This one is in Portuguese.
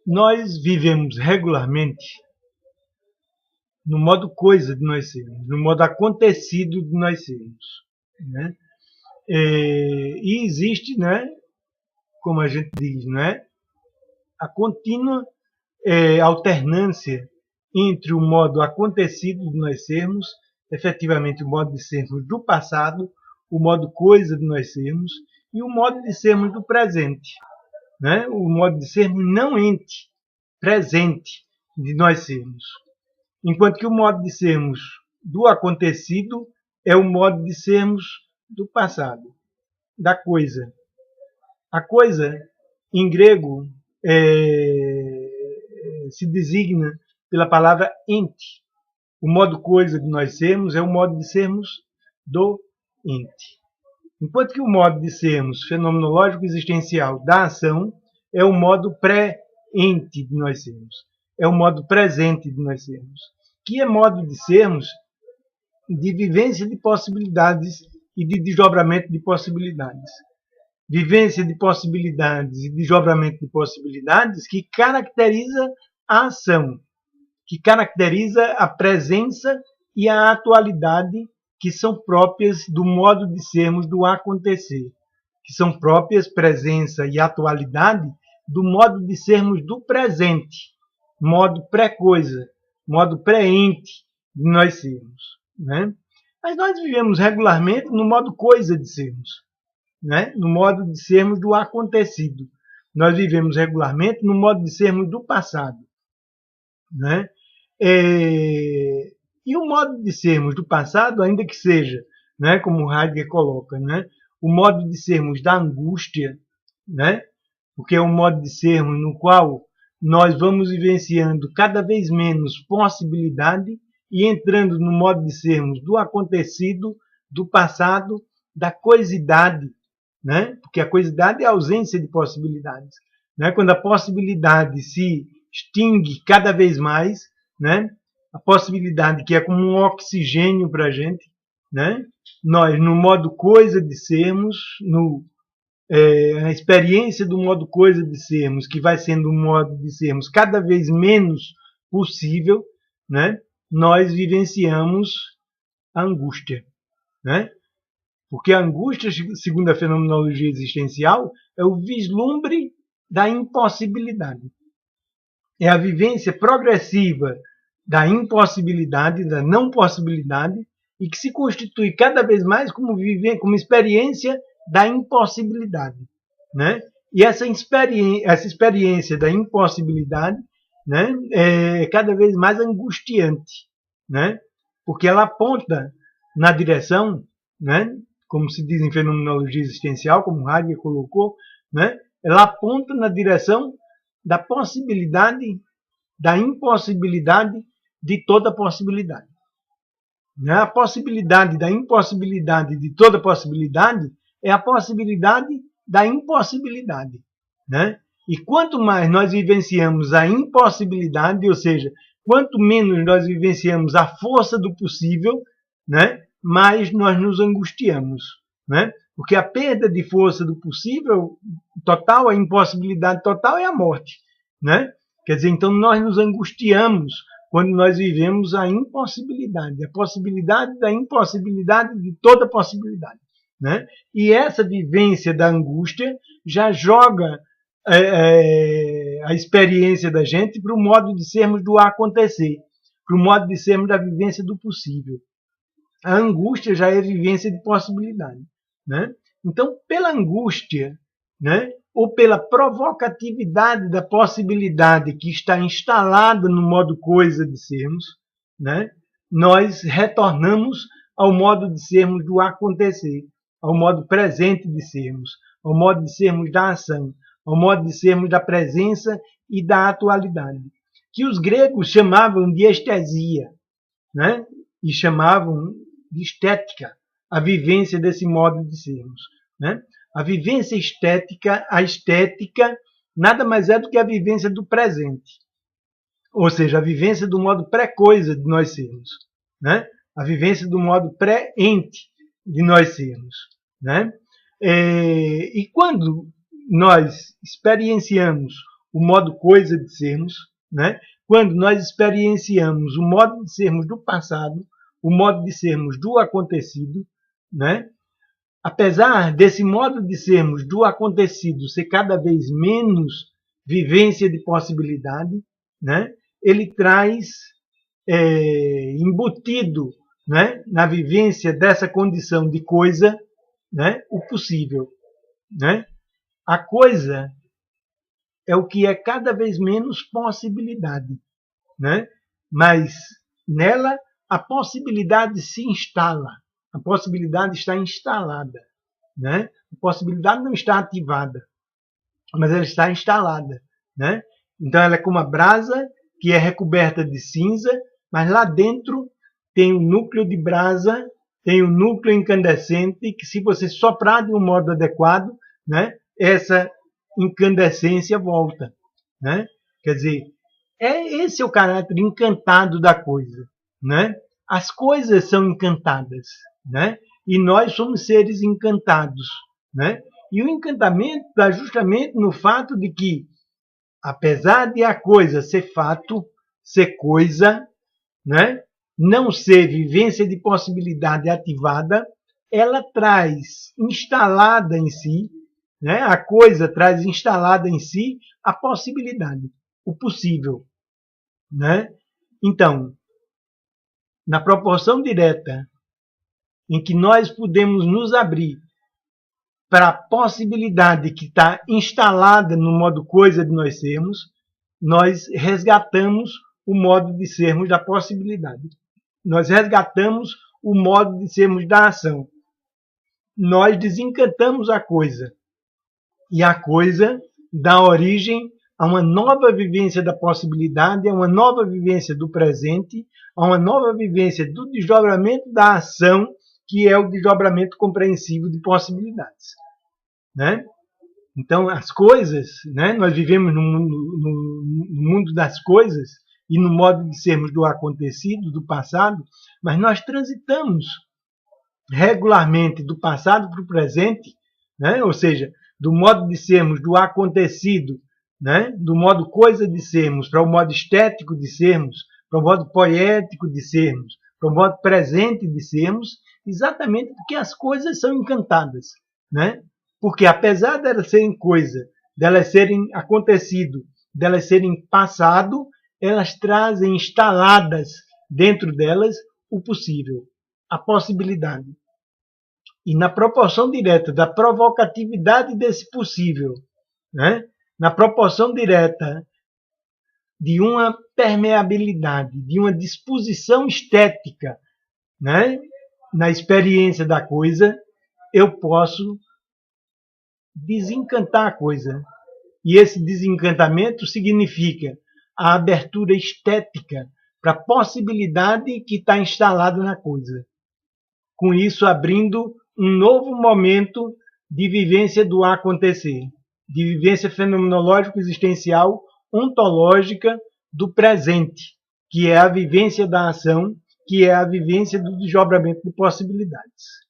Nós vivemos regularmente no modo coisa de nós sermos, no modo acontecido de nós sermos, né? E existe, né, como a gente diz, né, a contínua alternância entre o modo acontecido de nós sermos, efetivamente o modo de sermos do passado, o modo coisa de nós sermos e o modo de sermos do presente, né? O modo de sermos não ente, presente de nós sermos. Enquanto que o modo de sermos do acontecido é o modo de sermos do passado, da coisa. A coisa, em grego, se designa pela palavra ente. O modo coisa de nós sermos é o modo de sermos do ente. Enquanto que o modo de sermos fenomenológico existencial da ação é o modo pré-ente de nós sermos. É o modo presente de nós sermos. Que é modo de sermos de vivência de possibilidades e de desdobramento de possibilidades. Vivência de possibilidades e desdobramento de possibilidades que caracteriza a ação, que caracteriza a presença e a atualidade que são próprias do modo de sermos do acontecer, que são próprias presença e atualidade do modo de sermos do presente, modo pré-coisa, modo pré-ente de nós sermos, né? Mas nós vivemos regularmente no modo coisa de sermos, né? No modo de sermos do acontecido. Nós vivemos regularmente no modo de sermos do passado, né? E o modo de sermos do passado, ainda que seja, né, como Heidegger coloca, né, o modo de sermos da angústia, né, porque é um modo de sermos no qual nós vamos vivenciando cada vez menos possibilidade e entrando no modo de sermos do acontecido, do passado, da coisidade, né, porque a coisidade é a ausência de possibilidades, né, quando a possibilidade se extingue cada vez mais, né? A possibilidade que é como um oxigênio para a gente, né? Nós, no modo coisa de sermos, a experiência do modo coisa de sermos, que vai sendo um modo de sermos cada vez menos possível, né? Nós vivenciamos a angústia, né? Porque a angústia, segundo a fenomenologia existencial, é o vislumbre da impossibilidade. É a vivência progressiva da impossibilidade, da não possibilidade, e que se constitui cada vez mais como experiência da impossibilidade, né? E essa experiência da impossibilidade, né, é cada vez mais angustiante, né? Porque ela aponta na direção, né, como se diz em fenomenologia existencial, como Heidegger colocou, né, ela aponta na direção da possibilidade, da impossibilidade de toda possibilidade. A possibilidade da impossibilidade de toda possibilidade é a possibilidade da impossibilidade, né? E quanto mais nós vivenciamos a impossibilidade, ou seja, quanto menos nós vivenciamos a força do possível, né, mais nós nos angustiamos, né? Porque a perda de força do possível total, a impossibilidade total é a morte, né? Quer dizer, então nós nos angustiamos quando nós vivemos a impossibilidade, a possibilidade da impossibilidade de toda possibilidade, né? E essa vivência da angústia já joga a experiência da gente para o modo de sermos do acontecer, para o modo de sermos da vivência do possível. A angústia já é vivência de possibilidade, né? Então, pela angústia, né, ou pela provocatividade da possibilidade que está instalada no modo coisa de sermos, né, nós retornamos ao modo de sermos do acontecer, ao modo presente de sermos, ao modo de sermos da ação, ao modo de sermos da presença e da atualidade, que os gregos chamavam de estesia, né, e chamavam de estética, a vivência desse modo de sermos, né? A vivência estética, a estética, nada mais é do que a vivência do presente, ou seja, a vivência do modo pré-coisa de nós sermos, né? A vivência do modo pré-ente de nós sermos, né? E quando nós experienciamos o modo coisa de sermos, né? Quando nós experienciamos o modo de sermos do passado, o modo de sermos do acontecido, né? Apesar desse modo de sermos do acontecido ser cada vez menos vivência de possibilidade, né? Ele traz embutido, né, na vivência dessa condição de coisa, né, o possível. Né? A coisa é o que é cada vez menos possibilidade. Né? Mas nela a possibilidade se instala. A possibilidade está instalada. Né? A possibilidade não está ativada, mas ela está instalada. Né? Então ela é como a brasa que é recoberta de cinza, mas lá dentro tem um núcleo de brasa, tem um núcleo incandescente, que se você soprar de um modo adequado, né, essa incandescência volta. Né? Quer dizer, esse é o caráter encantado da coisa. Né? As coisas são encantadas, né? E nós somos seres encantados. Né? E o encantamento está justamente no fato de que, apesar de a coisa ser fato, ser coisa, né? Não ser vivência de possibilidade ativada, ela traz instalada em si, né? A coisa traz instalada em si a possibilidade, o possível. Né? Então, na proporção direta em que nós podemos nos abrir para a possibilidade que está instalada no modo coisa de nós sermos, nós resgatamos o modo de sermos da possibilidade. Nós resgatamos o modo de sermos da ação. Nós desencantamos a coisa. E a coisa dá origem a uma nova vivência da possibilidade, a uma nova vivência do presente, a uma nova vivência do desdobramento da ação, que é o desdobramento compreensivo de possibilidades. Né? Então, as coisas, né? Nós vivemos no mundo das coisas e no modo de sermos do acontecido, do passado, mas nós transitamos regularmente do passado para o presente, né? Ou seja, do modo de sermos do acontecido, né? Do modo coisa de sermos para o modo estético de sermos, para o modo poético de sermos, para o modo presente de sermos, exatamente porque as coisas são encantadas. Né? Porque apesar delas serem coisa, delas serem acontecido, delas serem passado, elas trazem instaladas dentro delas o possível, a possibilidade. E na proporção direta da provocatividade desse possível, né? Na proporção direta de uma permeabilidade, de uma disposição estética, né? Na experiência da coisa, eu posso desencantar a coisa. E esse desencantamento significa a abertura estética para a possibilidade que está instalada na coisa. Com isso, abrindo um novo momento de vivência do acontecer, de vivência fenomenológico-existencial, ontológica do presente, que é a vivência da ação, que é a vivência do desdobramento de possibilidades.